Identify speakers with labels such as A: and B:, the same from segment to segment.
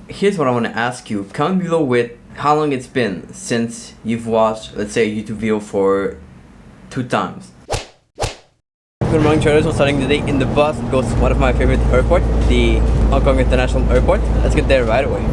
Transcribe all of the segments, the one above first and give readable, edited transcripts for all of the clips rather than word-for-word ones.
A: here's what I want to ask you. Comment below with how long it's been since you've watched, let's say, a YouTube video for 2 times. Good morning, traders. We're starting the day in the bus. It goes to one of my favorite airports, the Hong Kong International Airport. Let's get there right away.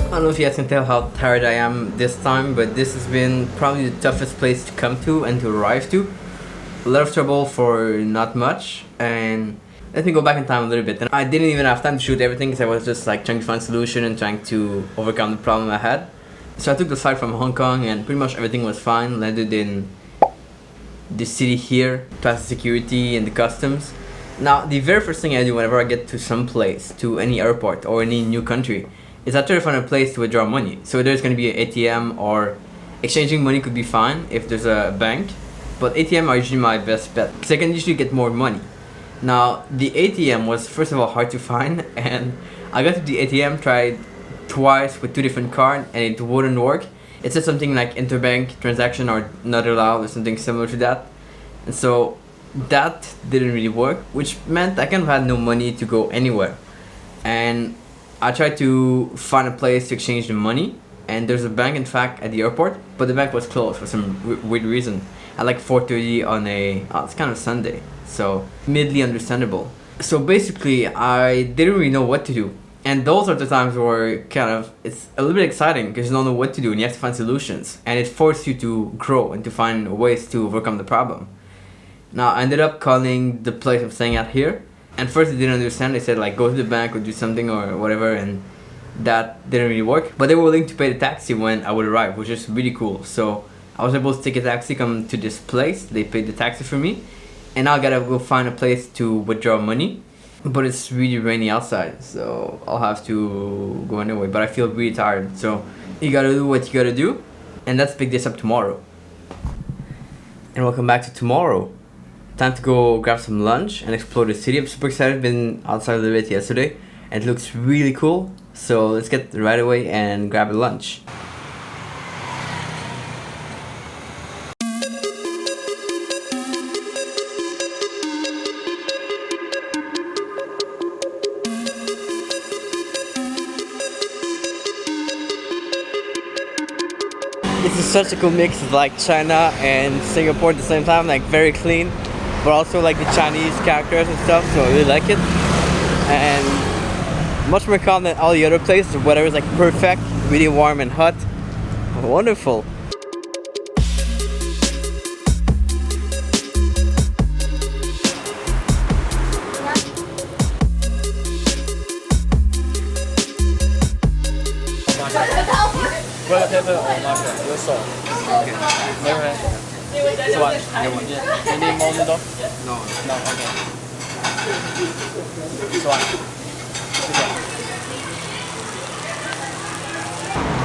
A: I don't know if you guys can tell how tired I am this time, but this has been probably the toughest place to come to and to arrive to. A lot of trouble for not much, and let me go back in time a little bit. And I didn't even have time to shoot everything because I was just like trying to find a solution and trying to overcome the problem I had. So I took the flight from Hong Kong and pretty much everything was fine. Landed in the city here, past the security and the customs. Now, the very first thing I do whenever I get to some place, to any airport or any new country, is I try to find a place to withdraw money. So there's going to be an ATM, or exchanging money could be fine if there's a bank, but ATM are usually my best bet because I can usually get more money. Now, the ATM was first of all hard to find, and I got to the ATM, tried twice with 2 different cards, and it wouldn't work. It said something like interbank transaction or not allowed or something similar to that, and so that didn't really work, which meant I kind of had no money to go anywhere. And I tried to find a place to exchange the money, and there's a bank in fact at the airport, but the bank was closed for some weird reason at like 4:30 on it's kind of Sunday, so midly understandable. So basically I didn't really know what to do, and those are the times where it's a little bit exciting because you don't know what to do and you have to find solutions, and it forces you to grow and to find ways to overcome the problem. Now I ended up calling the place I'm staying at here. And first they didn't understand. They said like go to the bank or do something or whatever, and that didn't really work. But they were willing to pay the taxi when I would arrive, which is really cool. So I was able to take a taxi, come to this place. They paid the taxi for me, and now I gotta go find a place to withdraw money. But it's really rainy outside, so I'll have to go anyway. But I feel really tired, so you gotta do what you gotta do, and let's pick this up tomorrow. And welcome back to tomorrow. Time to go grab some lunch and explore the city. I'm super excited. Been outside a little bit yesterday and it looks really cool. So let's get right away and grab a lunch. This is such a cool mix of like China and Singapore at the same time, like very clean, but also like the Chinese characters and stuff, so I really like it. And much more calm than all the other places. The weather is like perfect, really warm and hot. Wonderful.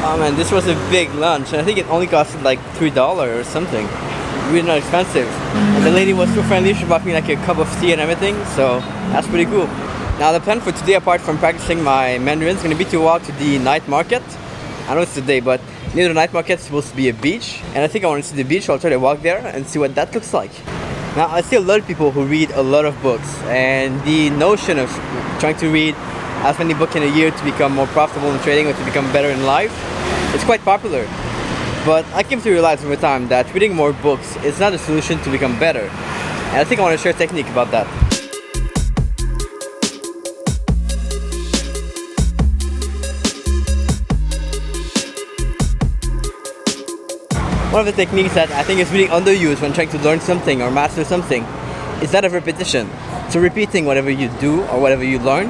A: Oh man, this was a big lunch, and I think it only costed like $3 or something. Really not expensive. And the lady was so friendly, she bought me like a cup of tea and everything, so that's pretty cool. Now the plan for today, apart from practicing my Mandarin, is going to be to walk to the night market. I know it's today, but near the night market is supposed to be a beach, and I think I want to see the beach, so I'll try to walk there and see what that looks like. Now I see a lot of people who read a lot of books, and the notion of trying to read as many books in a year to become more profitable in trading or to become better in life, it's quite popular. But I came to realize over time that reading more books is not a solution to become better, and I think I want to share a technique about that. One of the techniques that I think is really underused when trying to learn something or master something is that of repetition. So repeating whatever you do or whatever you learn.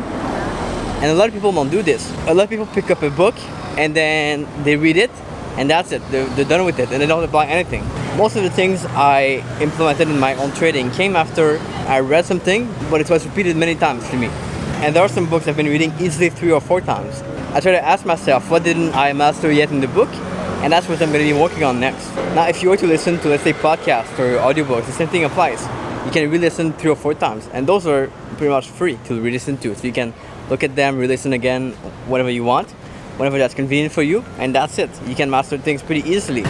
A: And a lot of people don't do this. A lot of people pick up a book and then they read it and that's it. They're done with it and they don't apply anything. Most of the things I implemented in my own trading came after I read something, but it was repeated many times to me. And there are some books I've been reading easily 3 or 4 times. I try to ask myself, what didn't I master yet in the book? And that's what I'm going to be working on next. Now, if you were to listen to, let's say, podcasts or audiobooks, the same thing applies. You can re-listen 3 or 4 times. And those are pretty much free to re-listen to. So you can look at them, re-listen again, whatever you want, whenever that's convenient for you. And that's it. You can master things pretty easily.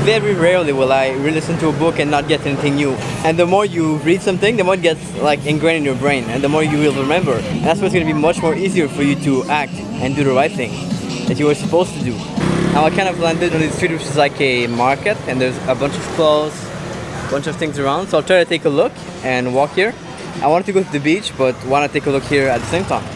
A: Very rarely will I re-listen to a book and not get anything new. And the more you read something, the more it gets like ingrained in your brain. And the more you will remember. And that's what's going to be much more easier for you to act and do the right thing that you were supposed to do. Now I kind of landed on this street which is like a market and there's a bunch of clothes, a bunch of things around. So I'll try to take a look and walk here. I wanted to go to the beach, but want to take a look here at the same time.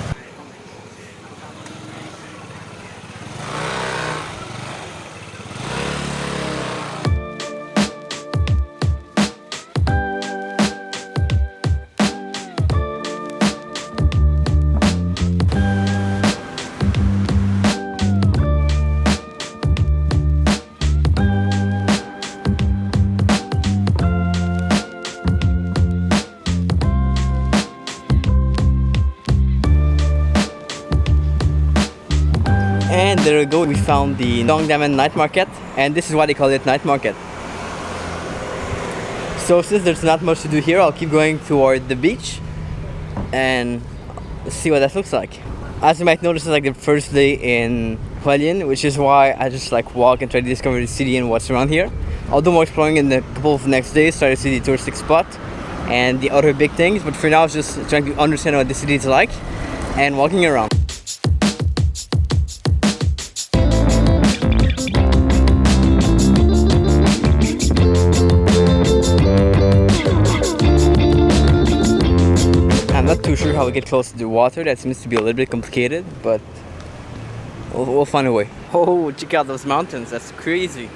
A: And there we go, we found the Long Diamond Night Market, and this is why they call it Night Market. So since there's not much to do here, I'll keep going toward the beach and see what that looks like. As you might notice, it's like the first day in Hualien, which is why I just like walk and try to discover the city and what's around here. I'll do more exploring in a couple of next days, try to see the touristic spot and the other big things, but for now I'm just trying to understand what the city is like and walking around. I'm not too sure how we get close to the water. That seems to be a little bit complicated, but we'll find a way. Oh, check out those mountains. That's crazy.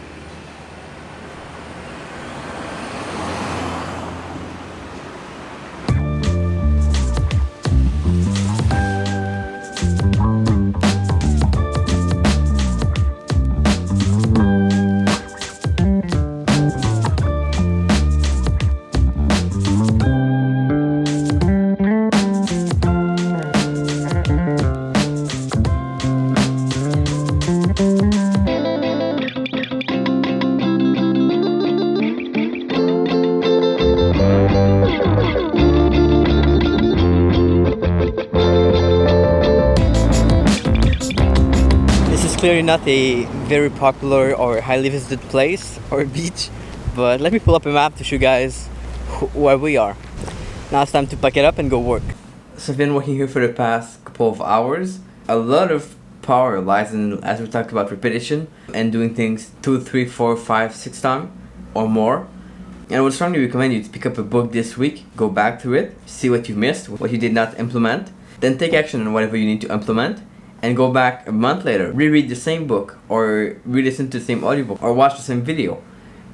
A: Clearly not a very popular or highly visited place or beach, but let me pull up a map to show you guys where we are. Now it's time to pack it up and go work. So I've been working here for the past couple of hours. A lot of power lies in, as we talked about, repetition and doing things 2, 3, 4, 5, 6 times or more. And I would strongly recommend you to pick up a book this week, go back through it, see what you missed, what you did not implement, then take action on whatever you need to implement, and go back a month later, reread the same book or re-listen to the same audiobook or watch the same video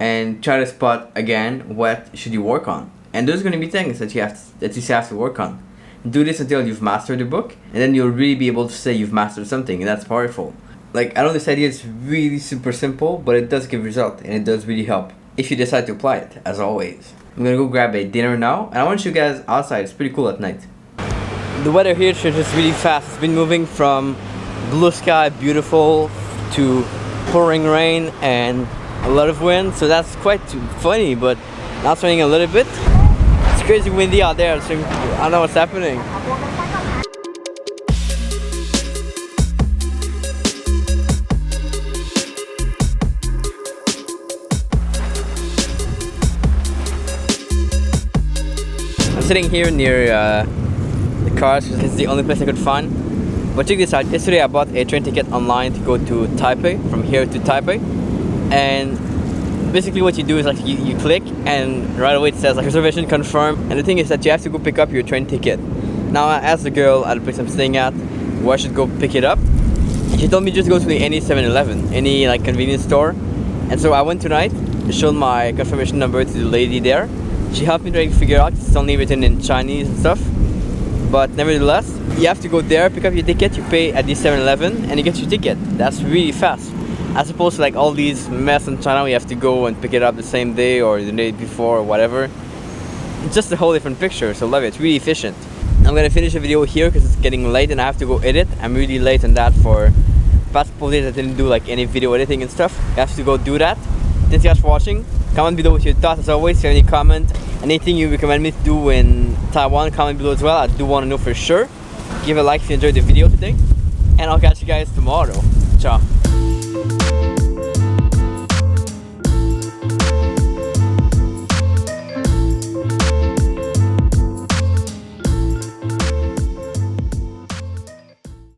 A: and try to spot again what should you work on. And there's going to be things that you have to work on. Do this until you've mastered the book, and then you'll really be able to say you've mastered something, and that's powerful. Like, I know this idea is really super simple, but it does give result and it does really help if you decide to apply it, as always. I'm gonna go grab a dinner now, and I want to show you guys outside. It's pretty cool at night. The weather here changes really fast. It's been moving from blue sky, beautiful, to pouring rain and a lot of wind. So that's quite funny, but now it's raining a little bit. It's crazy windy out there, so I don't know what's happening. I'm sitting here near the cars because it's the only place I could find. But check this out. Yesterday I bought a train ticket online to go to Taipei, from here to Taipei. And basically what you do is like you click and right away it says like reservation confirmed. And the thing is that you have to go pick up your train ticket. Now I asked the girl at the place I'm staying at where I should go pick it up. And she told me just go to any 7-Eleven, any like convenience store. And so I went tonight showed my confirmation number to the lady there. She helped me try to figure out, it's only written in Chinese and stuff. But nevertheless, you have to go there, pick up your ticket, you pay at the 7-Eleven, and you get your ticket. That's really fast. As opposed to like all these mess in China, we have to go and pick it up the same day or the day before or whatever. It's just a whole different picture, so love it. It's really efficient. I'm gonna finish the video here because it's getting late and I have to go edit. I'm really late on that for past couple days. I didn't do like any video editing and stuff. I have to go do that. Thanks guys for watching. Comment below with your thoughts as always. If you have any comment, anything you recommend me to do in Taiwan, comment below as well. I do want to know for sure. Give a like if you enjoyed the video today. And I'll catch you guys tomorrow. Ciao.